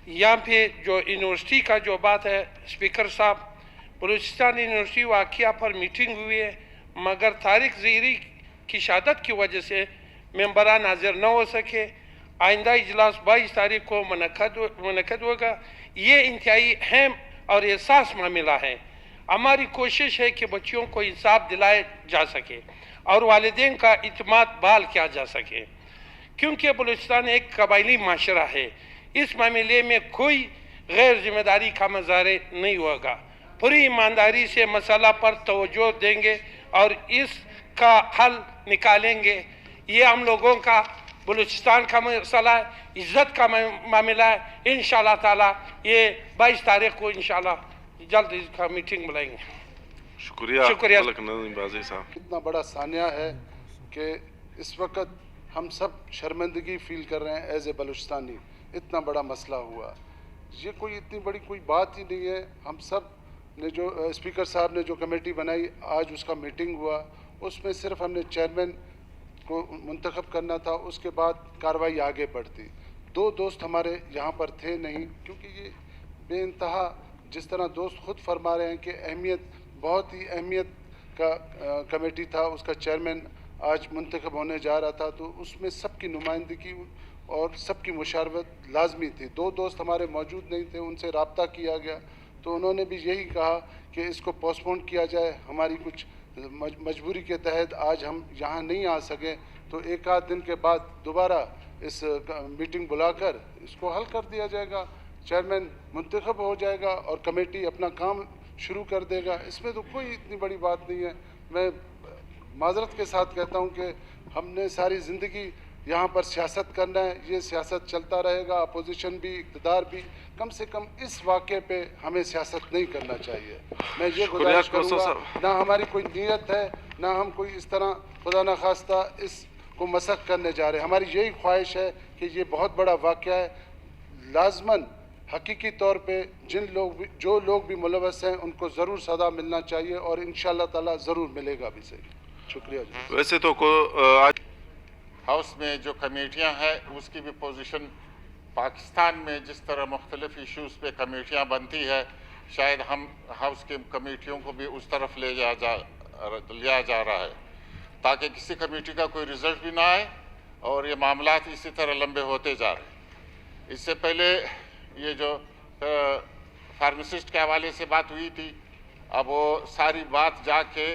यहाँ पे जो यूनिवर्सिटी का जो बात है स्पीकर साहब, बलूचिस्तान यूनिवर्सिटी वाक़या पर मीटिंग हुई है, मगर तारिक ज़हीरी की शहादत की वजह से मेंबरान हाजिर न हो सके। आइंदा इजलास 22 तारीख को मुनक़द होगा। ये इंतहाई अहम और एहसास मामला है। हमारी कोशिश है कि बच्चियों को इंसाफ दिलाया जा सके और वालिदैन का इत्मीनान बहाल किया जा सके, क्योंकि बलूचिस्तान एक कबायली माशरा है। इस मामले में कोई गैर जिम्मेदारी का मुजाहरा नहीं होगा। पूरी ईमानदारी से मसला पर तवज्जो देंगे और इसका हल निकालेंगे। ये हम लोगों का बलूचिस्तान का मसला है, इज्जत का मामला है। इंशाअल्लाह ताला ये 22 तारीख को इंशाअल्लाह जल्द इसका मीटिंग बुलाएंगे। शुक्रिया। शुक्रिया। साहब, इतना बड़ा सानिया है कि इस वक्त हम सब शर्मिंदगी फील कर रहे हैं एज ए बलूचिस्तानी। इतना बड़ा मसला हुआ, ये कोई इतनी बड़ी कोई बात ही नहीं है। हम सब ने जो स्पीकर साहब ने जो कमेटी बनाई, आज उसका मीटिंग हुआ, उसमें सिर्फ हमने चेयरमैन को मुंतखब करना था, उसके बाद कार्रवाई आगे बढ़ती। दो दोस्त हमारे यहाँ पर थे नहीं, क्योंकि ये बेइंतहा जिस तरह दोस्त खुद फरमा रहे हैं कि अहमियत, बहुत ही अहमियत का कमेटी था, उसका चेयरमैन आज मुंतखब होने जा रहा था, तो उसमें सबकी नुमाइंदगी और सबकी मुशावरत लाजमी थी। दो दोस्त हमारे मौजूद नहीं थे, उनसे रब्ता किया गया तो उन्होंने भी यही कहा कि इसको पोस्टपोन किया जाए। हमारी कुछ मजबूरी के तहत आज हम यहाँ नहीं आ सके, तो एक आध दिन के बाद दोबारा इस मीटिंग बुलाकर इसको हल कर दिया जाएगा। चेयरमैन मुंतखब हो जाएगा और कमेटी अपना काम शुरू कर देगा। इसमें तो कोई इतनी बड़ी बात नहीं है। मैं माजरत के साथ कहता हूँ कि हमने सारी ज़िंदगी यहाँ पर सियासत करना है, ये सियासत चलता रहेगा। अपोजिशन भी, इक़्तिदार भी, कम से कम इस वाक़े पे हमें सियासत नहीं करना चाहिए। मैं ये गुजारिश करूँगा, ना हमारी कोई नीयत है, ना हम कोई इस तरह खुदा न खास्ता इसको मसख करने जा रहे हैं। हमारी यही ख्वाहिश है कि ये बहुत बड़ा वाक़या है, लाजमन हकीकी तौर पे जो लोग भी मुलव्वस हैं उनको ज़रूर सज़ा मिलना चाहिए और इंशाअल्लाह ताला ज़रूर मिलेगा भी। सही, शुक्रिया जी। वैसे तो आज हाउस में जो कमेटियां हैं उसकी भी पोजीशन, पाकिस्तान में जिस तरह मुख्तलिफ इश्यूज़ पे कमेटियां बनती है, शायद हम हाउस के कमेटियों को भी उस तरफ लिया जा रहा है, ताकि किसी कमेटी का कोई रिज़ल्ट भी ना आए और ये मामला इसी तरह लंबे होते जा रहे हैं। इससे पहले ये जो फार्मासिस्ट के हवाले से बात हुई थी, अब वो सारी बात जाके,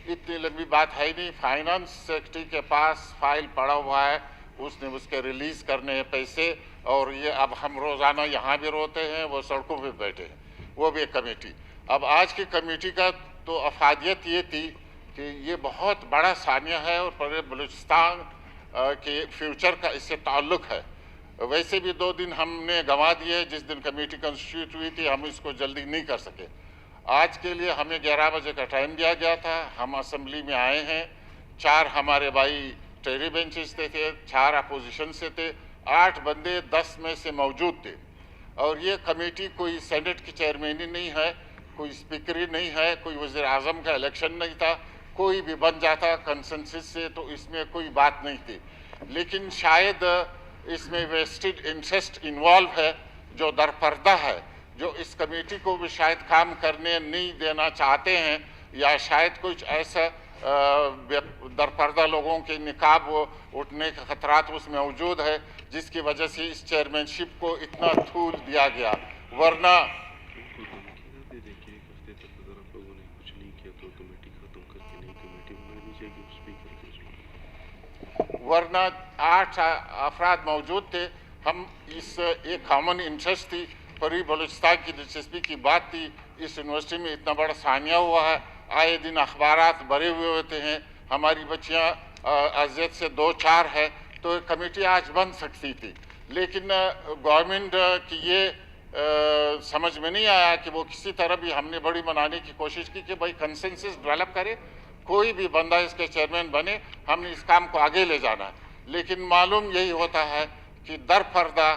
इतनी लंबी बात है ही नहीं, फाइनेंस सेक्रेटरी के पास फाइल पड़ा हुआ है, उसने उसके रिलीज़ करने हैं पैसे, और ये अब हम रोज़ाना यहाँ भी रोते हैं, वो सड़कों पे बैठे हैं, वो भी एक कमेटी। अब आज की कमेटी का तो अफादियत ये थी कि ये बहुत बड़ा सानिया है और पूरे बलूचिस्तान के फ्यूचर का इससे ताल्लुक़ है। वैसे भी 2 दिन हमने गंवा दिए, जिस दिन कमेटी कंस्टिट्यूट हुई थी हम इसको जल्दी नहीं कर सके। आज के लिए हमें 11 बजे का टाइम दिया गया था, हम असेंबली में आए हैं। 4 हमारे भाई टेरी बेंचेस थे, 4 अपोजिशन से थे, 8 बंदे 10 में से मौजूद थे। और ये कमेटी कोई सेनेट की चेयरमैनी नहीं है, कोई स्पीकरी नहीं है, कोई वज़ीर आज़म का इलेक्शन नहीं था, कोई भी बन जाता कंसेंसस से, तो इसमें कोई बात नहीं थी। लेकिन शायद इसमें वेस्टेड इंटरेस्ट इन्वॉल्व है जो दरपर्दा है, जो इस कमेटी को भी शायद काम करने नहीं देना चाहते हैं, या शायद कुछ ऐसा दरपर्दा लोगों के निकाब उठने के खतरात उसमें मौजूद है, जिसकी वजह से इस चेयरमैनशिप को इतना धूल दिया गया। वरना 8 अफराद मौजूद थे। हम इस एक कॉमन इंटरेस्ट थी, पूरी बलूचिस्तान की दिलचस्पी की बात थी। इस यूनिवर्सिटी में इतना बड़ा सानिया हुआ है, आए दिन अखबारात भरे हुए होते हैं, हमारी बच्चियां अजियत से 2-4 है, तो कमेटी आज बन सकती थी। लेकिन गवर्नमेंट की ये समझ में नहीं आया कि वो किसी तरह भी, हमने बड़ी मनाने की कोशिश की कि भाई कंसेंसस डेवलप करे, कोई भी बंदा इसके चेयरमैन बने, हमने इस काम को आगे ले जाना है। लेकिन मालूम यही होता है कि दर पर्दा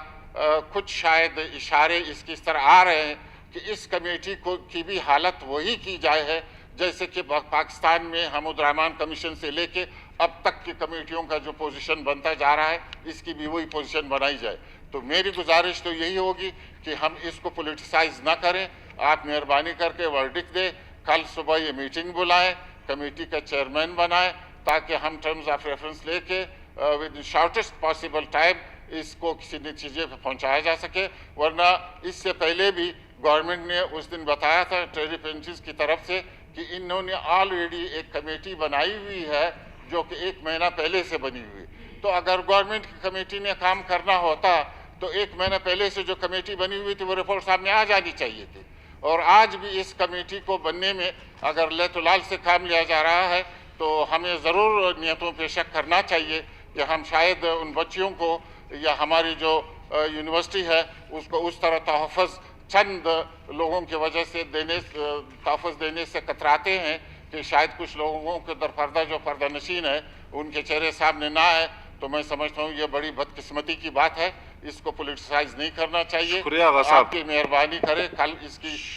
कुछ शायद इशारे इसकी इस तरह आ रहे हैं कि इस कमेटी को की भी हालत वही की जाए है जैसे कि पाकिस्तान में हमूद रहमान कमीशन से लेके अब तक की कमेटियों का जो पोजीशन बनता जा रहा है, इसकी भी वही पोजीशन बनाई जाए, तो मेरी गुजारिश तो यही होगी कि हम इसको पोलिटिसाइज ना करें। आप मेहरबानी करके वर्डिक्ट दें, कल सुबह ये मीटिंग बुलाएं, कमेटी का चेयरमैन बनाएं, ताकि हम टर्म्स ऑफ रेफरेंस लेके विद शॉर्टेस्ट पॉसिबल टाइम इसको किसी नतीजे पर पहुंचाया जा सके। वरना इससे पहले भी गवर्नमेंट ने उस दिन बताया था ट्रेड पेंशनर्स की तरफ से कि इन्होंने ऑलरेडी एक कमेटी बनाई हुई है जो कि 1 महीना पहले से बनी हुई। तो अगर गवर्नमेंट की कमेटी ने काम करना होता तो 1 महीना पहले से जो कमेटी बनी हुई थी वो रिपोर्ट सामने आ जानी चाहिए थी। और आज भी इस कमेटी को बनने में अगर लेतुलाल से काम लिया जा रहा है तो हमें ज़रूर नियतों पे शक करना चाहिए कि हम शायद उन बच्चियों को या हमारी जो यूनिवर्सिटी है उसको उस तरह तहफ़्फ़ुज़ चंद लोगों की वजह से तहफ़्फ़ुज़ देने से कतराते हैं कि शायद कुछ लोगों के दरपर्दा जो पर्दा नशीन है उनके चेहरे सामने ना आए। तो मैं समझता हूँ ये बड़ी बदकिस्मती की बात है, इसको पोलिटिसाइज नहीं करना चाहिए। शुक्रिया आगा साहब। आपकी मेहरबानी करें, कल इसकी